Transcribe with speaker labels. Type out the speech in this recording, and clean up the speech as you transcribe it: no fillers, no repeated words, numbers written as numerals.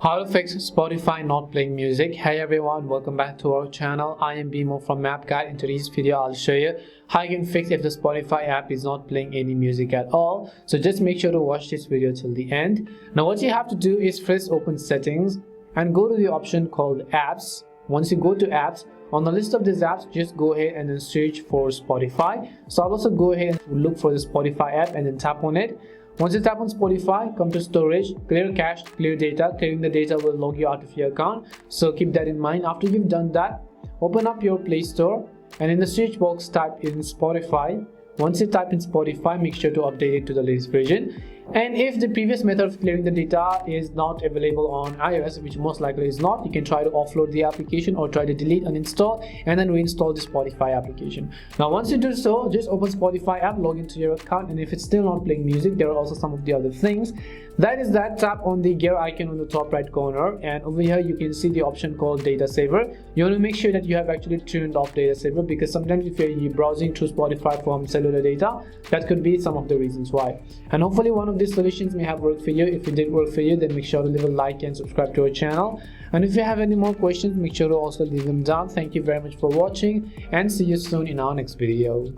Speaker 1: How to fix Spotify not playing music. Hey everyone, welcome back to our channel. I am Bimo from Map Guide. In today's video I'll show you how you can fix if the Spotify app is not playing any music at all. So just make sure to watch this video till the end. Now what you have to do is first open settings and go to the option called apps. Once you go to apps, on the list of these apps, just go ahead and then search for Spotify. So I'll also go ahead and look for the Spotify app and then tap on it. Once you tap on Spotify, come to storage, clear cache, clear data. Clearing the data will log you out of your account, so keep that in mind. After you've done that, open up your Play Store and in the search box type in Spotify. Once you type in Spotify, make sure to update it to the latest version. And if the previous method of clearing the data is not available on iOS, which most likely is not, you can try to offload the application or try to delete, uninstall, and then reinstall the Spotify application. Now once you do so, just open Spotify app, log into your account, and if it's still not playing music, there are also some of the other things. Tap on the gear icon on the top right corner, and over here you can see the option called data saver. You want to make sure that you have actually turned off data saver, because sometimes if you're browsing through Spotify from cellular data, that could be some of the reasons why. And hopefully one of these solutions may have worked for you. If it did work for you, then make sure to leave a like and subscribe to our channel. And if you have any more questions, make sure to also leave them down. Thank you very much for watching and see you soon in our next video.